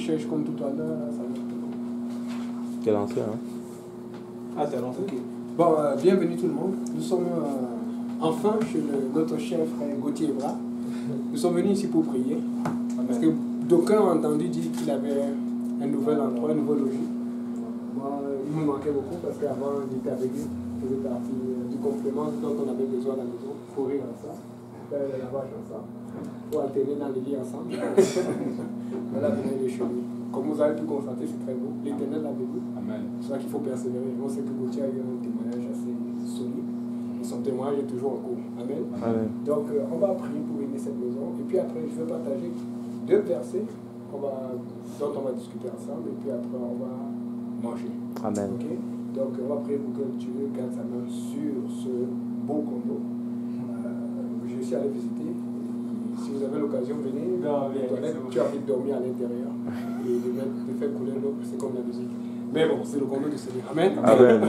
cherche comme tout à l'heure. T'es lancé, hein? Ah, t'es lancé? Ok. Bon, bienvenue tout le monde. Nous sommes enfin chez notre chef Gauthier Ebra. Nous sommes venus ici pour prier. Parce que d'aucuns ont entendu dire qu'il avait un nouvel endroit, un nouveau logis. Moi, il me manquait beaucoup parce qu'avant, j'étais avec lui. Je faisais partie du complément dont on avait besoin à la maison. Courir ensemble, faire le lavage ensemble, pour alterner dans les lits ensemble. Voilà, venez les cheveux. Comme vous avez pu constater, c'est très beau. L'Éternel l'a béni. C'est ça qu'il faut persévérer. On sait que Gauthier a eu un témoignage assez solide. Et son témoignage est toujours en cours. Amen. Amen. Donc, on va prier pour aimer cette maison. Et puis après, je vais partager 2 versets dont on va discuter ensemble. Et puis après, on va manger. Amen. Okay? Donc, on va prier pour que Dieu garde sa main sur ce beau condo. Je suis allé visiter. Si vous avez l'occasion, venez dans les toilettes. Tu as envie de dormir à l'intérieur. Et de faire couler l'eau, c'est comme la musique. Mais bon, c'est le condo du Seigneur. Amen. Amen.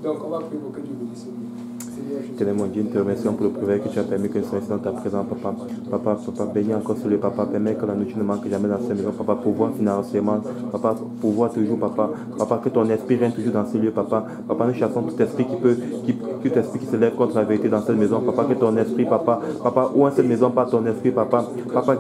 Donc, on va prier pour que Dieu bénisse nous. Éternel mon Dieu, nous te remercions pour le privilège que tu as permis que nous soyons dans ta présence, papa. Papa, bénis encore sur le papa, permets que la nourriture ne manque jamais dans cette maison, papa, pouvoir financièrement, papa, pouvoir toujours, papa, que ton esprit règne toujours dans ces lieux, papa. Papa, nous chassons tout esprit qui se lève contre la vérité dans cette maison, papa, que ton esprit, papa, ou en cette maison par ton esprit, papa,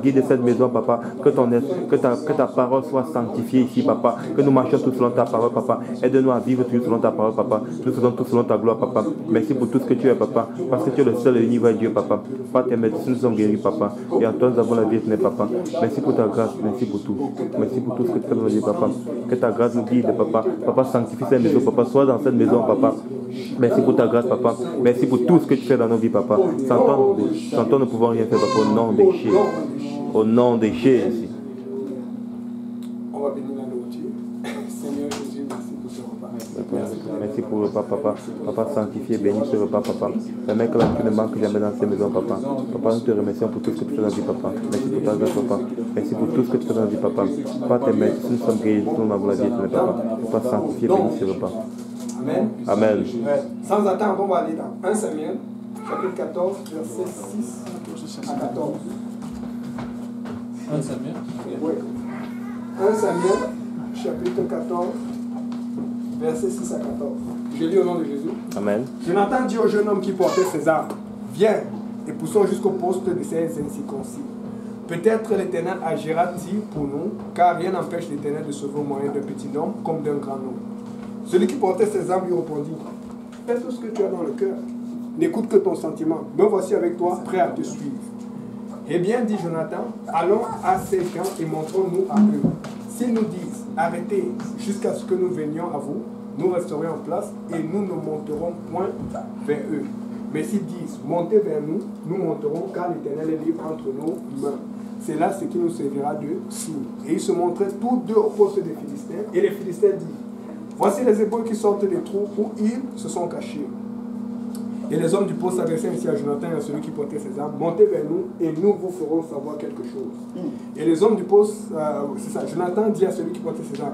guide cette maison, papa, que ta parole soit sanctifiée ici, papa, que nous marchions tous selon ta parole, papa, aide-nous à vivre toujours selon ta parole, papa, nous faisons tout selon ta gloire, papa. Merci pour tout ce que tu es, papa, parce que tu es le seul et unique vrai Dieu, papa. Par tes médecins, nous sommes guéris, papa, et en toi nous avons la vie éternelle, papa. Merci pour ta grâce, merci pour tout. Merci pour tout ce que tu fais dans nos vies, papa. Que ta grâce nous guide, papa. Papa, sanctifie cette maison, papa. Sois dans cette maison, papa. Merci pour ta grâce, papa. Merci pour tout ce que tu fais dans nos vies, papa. Sans toi, nous ne pouvons rien faire, papa, au nom de Jésus. Au nom de Jésus. On va bénir la nourriture. Seigneur Jésus, merci pour ce repas. Merci pour le repas, papa. Papa, sanctifié, bénis ce repas, papa. Permets que la vie ne manque jamais dans ces maisons, papa. Papa, nous te remercions pour tout ce que tu fais dans la vie, papa. Merci pour ta grâce, papa. Merci pour tout ce que tu fais dans la vie, papa. Par tes mains, nous sommes guéris, nous avons la vie éternelle, papa. Papa, sanctifié, bénis ce repas. Amen. Amen. Sans attendre, on va aller dans 1 Samuel, chapitre 14, verset 6 à 14. 1 Samuel? Oui. 1 Samuel, chapitre 14, verset 6 à 14. Je lis au nom de Jésus. Amen. Jonathan dit au jeune homme qui portait ses armes, viens et poussons jusqu'au poste de ces incirconcis. Peut-être l'Éternel agira-t-il pour nous, car rien n'empêche l'Éternel de sauver au moyen d'un petit nombre comme d'un grand nombre. Celui qui portait ses armes lui répondit, fais tout ce que tu as dans le cœur. N'écoute que ton sentiment. Me voici avec toi, prêt à te suivre. Eh bien, dit Jonathan, allons à ces camps et montrons-nous à eux. S'ils nous disent, arrêtez jusqu'à ce que nous venions à vous, nous resterons en place et nous ne monterons point vers eux. Mais s'ils disent, montez vers nous, nous monterons car l'Éternel est libre entre nos mains. C'est là ce qui nous servira de signe. Et ils se montraient tous deux au poste des Philistins. Et les Philistins disent, voici les Hébreux qui sortent des trous où ils se sont cachés. Et les hommes du poste s'adressaient ainsi à Jonathan et à celui qui portait ses armes, montez vers nous et nous vous ferons savoir quelque chose. Et les hommes du poste, c'est ça, Jonathan dit à celui qui portait ses armes,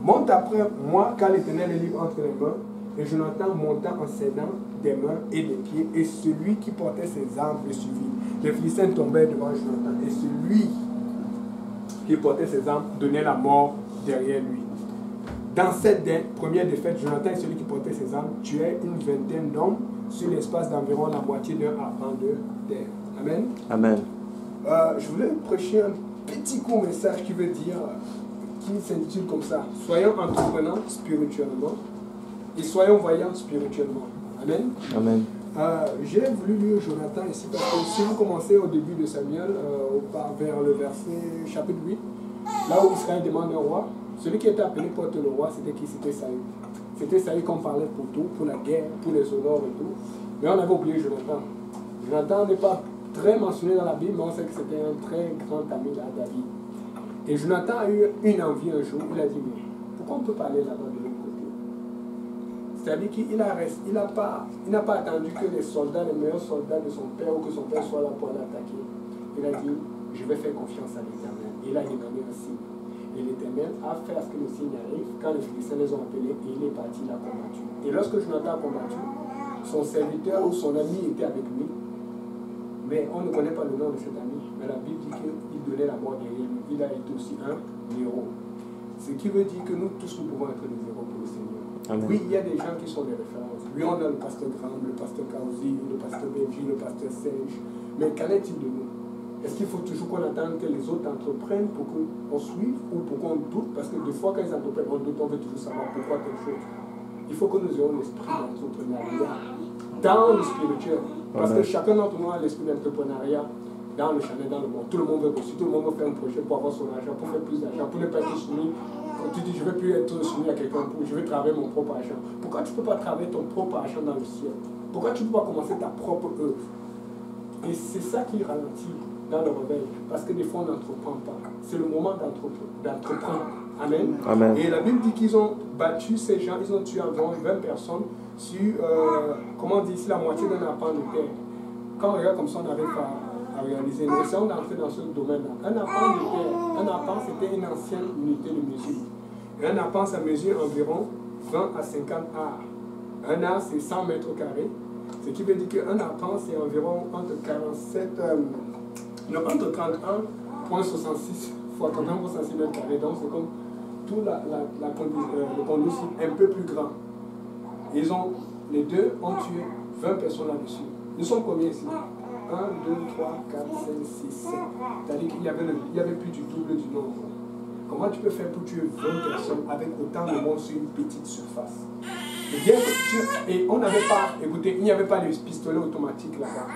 monte après moi car l'Éternel est libre entre les mains. Et Jonathan monta en s'aidant des mains et des pieds, et celui qui portait ses armes le suivit. Les Philistins tombèrent devant Jonathan, et celui qui portait ses armes donnait la mort derrière lui. Dans cette première défaite, Jonathan et celui qui portait ses armes tuaient une vingtaine d'hommes sur l'espace d'environ la moitié d'un arpent de terre. Amen. Amen. Je voulais prêcher un petit court message qui veut dire, qui s'intitule comme ça, soyons entreprenants spirituellement et soyons voyants spirituellement. Amen. Amen. J'ai voulu lire Jonathan ici parce que si vous commencez au début de Samuel, vers le verset chapitre 8, là où Israël demande un roi, celui qui était appelé porte le roi, c'était qui? C'était Saül. C'était Saül qu'on parlait pour tout, pour la guerre, pour les honneurs et tout. Mais on avait oublié Jonathan. Jonathan n'est pas très mentionné dans la Bible, mais on sait que c'était un très grand ami à David. Et Jonathan a eu une envie un jour, il a dit, mais pourquoi on ne peut pas aller là-bas de l'autre côté? C'est-à-dire qu'il n'a pas attendu que les soldats, les meilleurs soldats de son père ou que son père soit là pour l'attaquer. Il a dit, je vais faire confiance à l'Éternel. Il a demandé un signe. Et l'Éternel a fait à ce que le signe arrive. Quand les Philistins les ont appelés, et il est parti, il a combattu. Et lorsque Jonathan a combattu, son serviteur ou son ami était avec lui. Mais on ne connaît pas le nom de cet ami. Mais la Bible dit qu'il donnait la mort derrière lui. Il a été aussi un héros. qui veut dire que nous tous, nous pouvons être des héros pour le Seigneur. Amen. Oui, il y a des gens qui sont des références. Oui, on a le pasteur Graham, le pasteur Kauzi, le pasteur Benji, le pasteur Serge. Mais qu'en est-il de nous? Est-ce qu'il faut toujours qu'on attende que les autres entreprennent pour qu'on suive ou pour qu'on doute? Parce que des fois, quand ils entreprennent, on doute, on veut toujours savoir pourquoi telle chose. Il faut que nous ayons l'esprit d'entrepreneuriat dans le spirituel. Parce que chacun d'entre nous a l'esprit d'entrepreneuriat dans le chanel, dans le monde. Tout le monde veut réussir, tout le monde veut faire un projet pour avoir son argent, pour faire plus d'argent, pour ne pas être soumis. Quand tu dis je ne veux plus être soumis à quelqu'un, je veux travailler mon propre argent. Pourquoi tu ne peux pas travailler ton propre argent dans le ciel? Pourquoi tu ne peux pas commencer ta propre œuvre? Et c'est ça qui ralentit dans le réveil. Parce que des fois on n'entreprend pas. C'est le moment d'entreprendre. Amen. Amen. Et la Bible dit qu'ils ont battu ces gens, ils ont tué environ 20 personnes sur, comment on dit ici, la moitié d'un arpent de terre. Quand on regarde comme ça, on arrive à réaliser. Mais essayons d'entrer dans ce domaine-là. Un arpent de terre, un arpent c'était une ancienne unité de mesure. Et un arpent, ça mesure environ 20 à 50 arts. Un art, c'est 100 mètres carrés. Ce qui veut dire qu'un arpent, c'est environ entre 31,66 fois 31,66 mètres carrés. Donc c'est comme tout le conduit un peu plus grand. Les deux ont tué 20 personnes là-dessus. Nous sommes combien ici? 1, 2, 3, 4, 5, 6, 7. C'est-à-dire qu'il y avait plus du double du nombre. Comment tu peux faire pour tuer 20 personnes avec autant de monde sur une petite surface? Et on n'avait pas, écoutez, il n'y avait pas de pistolets automatiques là-bas.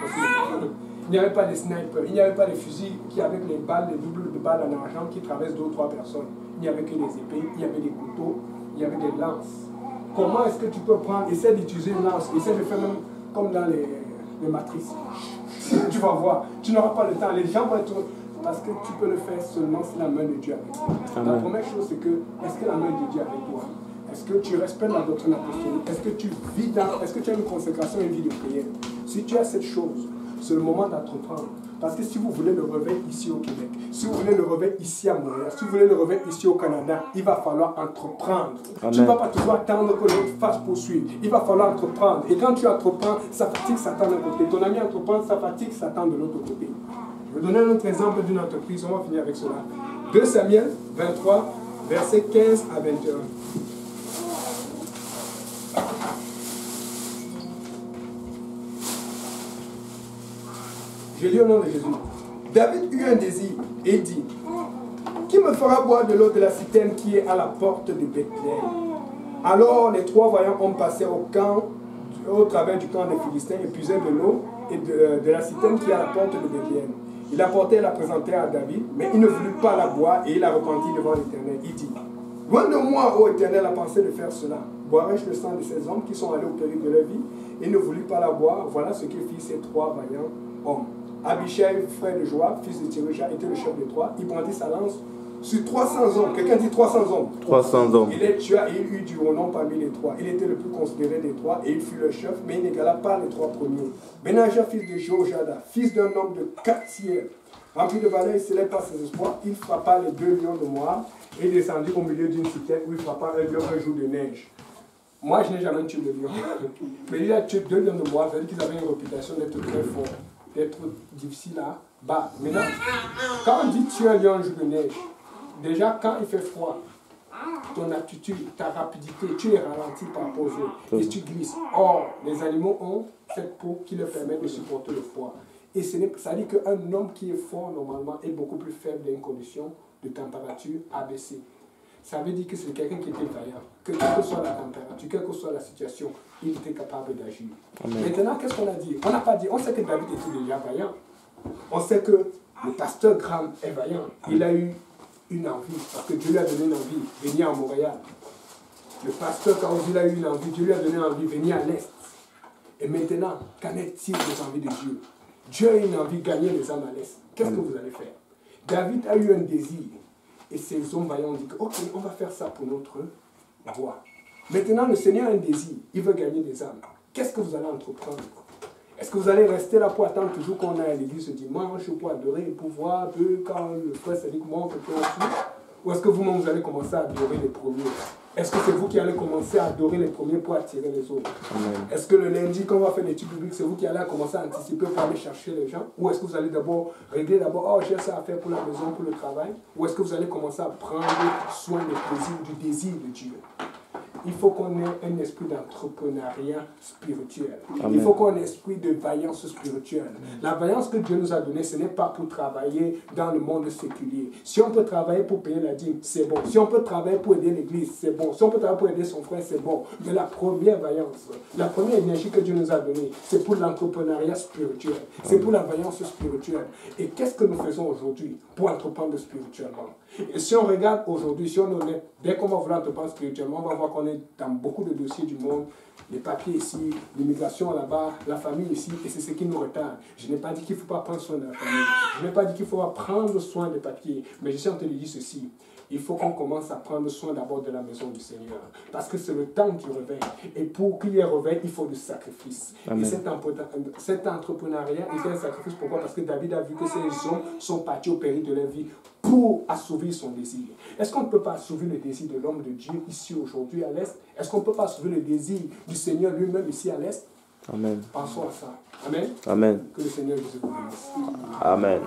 Il n'y avait pas de snipers, il n'y avait pas de fusils qui avec les balles, les doubles de balles en argent qui traversent 2 ou 3 personnes. Il n'y avait que des épées, il y avait des couteaux, il y avait des lances. Comment est-ce que tu peux prendre, essaie d'utiliser une lance, essaie de faire même comme dans les matrices. Tu vas voir, tu n'auras pas le temps, les gens vont être... Parce que tu peux le faire seulement si la main de Dieu est avec toi. La première chose c'est que, est-ce que la main de Dieu est avec toi? Est-ce que tu respectes la doctrine apostolique? Est-ce que tu vis dans... Est-ce que tu as une consécration et une vie de prière? Si tu as cette chose, c'est le moment d'entreprendre. Parce que si vous voulez le réveil ici au Québec, si vous voulez le réveil ici à Montréal, si vous voulez le réveil ici au Canada, il va falloir entreprendre. Amen. Tu ne vas pas toujours attendre que l'autre fasse poursuivre. Il va falloir entreprendre. Et quand tu entreprends, ça fatigue Satan d'un côté. Ton ami entreprend, ça fatigue Satan de l'autre côté. Je vais donner un autre exemple d'une entreprise. On va finir avec cela. 2 Samuel 23, versets 15 à 21. Je lis au nom de Jésus. David eut un désir et dit, qui me fera boire de l'eau de la citerne qui est à la porte de Bethléem? Alors les 3 voyants ont passé au travers du camp des Philistins et puisaient de l'eau et de la citerne qui est à la porte de Bethléem. Il apportait et la présentait à David, mais il ne voulut pas la boire et il a repenti devant l'Éternel. Il dit, loin de moi, ô Éternel, la pensée de faire cela. Boirai-je le sang de ces hommes qui sont allés au péril de leur vie et ne voulut pas la boire? Voilà ce que fit ces 3 vaillants hommes. Abishai, frère de Joab, fils de Théréja, était le chef de 3. Il brandit sa lance sur 300 hommes. Quelqu'un dit 300 hommes. 300 hommes. Il les tua et il eut du renom parmi les 3. Il était le plus considéré des 3 et il fut le chef, mais il n'égala pas les 3 premiers. Benaja, fils de Jojada, fils d'un homme de 4 tiers, rempli de valeur et célèbre par ses espoirs, il frappa les 2 lions de Moab et descendit au milieu d'une citerne où il frappa un lion un jour de neige. Moi, je n'ai jamais tué de lion. Mais il a tué 2 lions de Moab, c'est-à-dire qu'ils avaient une réputation d'être très forts, d'être difficiles à battre. Maintenant, quand on dit tuer un lion un jour de neige, déjà, quand il fait froid, ton attitude, ta rapidité, tu es ralenti par rapport aux autres et tu glisses. Or, les animaux ont cette peau qui leur permet de supporter le froid. Et ça dit qu'un homme qui est fort, normalement, est beaucoup plus faible dans une condition de température abaissée. Ça veut dire que c'est quelqu'un qui était vaillant, que quelle que soit la température, quelle que soit la situation, il était capable d'agir. Maintenant, qu'est-ce qu'on a dit? On n'a pas dit, on sait que David était déjà vaillant. On sait que le pasteur Graham est vaillant. Il a eu une envie, parce que Dieu lui a donné une envie, venir à Montréal. Le pasteur Kaozi a eu une envie, Dieu lui a donné une envie, venir à l'Est. Et maintenant, qu'en est-il des envies de Dieu? Dieu a une envie de gagner les âmes à l'Est. Qu'est-ce que vous allez faire? David a eu un désir. Et ces hommes vaillants ont dit, ok, on va faire ça pour notre roi. Maintenant, le Seigneur a un désir. Il veut gagner des âmes. Qu'est-ce que vous allez entreprendre? Est-ce que vous allez rester là pour attendre toujours qu'on aille à l'église ce dimanche ou pour adorer et pour voir un peu quand le frère s'est dit comment on peut faire ensuite? Ou est-ce que vous-même vous allez commencer à adorer les premiers? Est-ce que c'est vous qui allez commencer à adorer les premiers pour attirer les autres? Amen. Est-ce que le lundi, quand on va faire l'étude biblique, c'est vous qui allez commencer à anticiper pour aller chercher les gens? Ou est-ce que vous allez d'abord régler oh, j'ai ça à faire pour la maison, pour le travail? Ou est-ce que vous allez commencer à prendre soin des plaisirs, du désir de Dieu? Il faut qu'on ait un esprit d'entrepreneuriat spirituel. Amen. Il faut qu'on ait un esprit de vaillance spirituelle. La vaillance que Dieu nous a donnée, ce n'est pas pour travailler dans le monde séculier. Si on peut travailler pour payer la dîme, c'est bon. Si on peut travailler pour aider l'église, c'est bon. Si on peut travailler pour aider son frère, c'est bon. Mais la première vaillance, la première énergie que Dieu nous a donnée, c'est pour l'entrepreneuriat spirituel. C'est pour la vaillance spirituelle. Et qu'est-ce que nous faisons aujourd'hui pour entreprendre spirituellement? Et si on regarde aujourd'hui, si on est, dès qu'on va vouloir entreprendre spirituellement, on va voir qu'on est dans beaucoup de dossiers du monde, les papiers ici, l'immigration là-bas, la famille ici, et c'est ce qui nous retarde. Je n'ai pas dit qu'il ne faut pas prendre soin de la famille, je n'ai pas dit qu'il faut pas prendre soin des papiers, mais je suis en train de dire ceci. Il faut qu'on commence à prendre soin d'abord de la maison du Seigneur. Parce que c'est le temps qui réveille. Et pour qu'il y ait réveil, il faut du sacrifice. Amen. Et cet entrepreneuriat est un sacrifice. Pourquoi? Parce que David a vu que ces hommes sont partis au péril de leur vie pour assouvir son désir. Est-ce qu'on ne peut pas assouvir le désir de l'homme de Dieu ici aujourd'hui à l'Est? Est-ce qu'on ne peut pas assouvir le désir du Seigneur lui-même ici à l'Est? Amen. Pensons à ça. Amen. Amen. Que le Seigneur Jésus vous bénisse. Amen.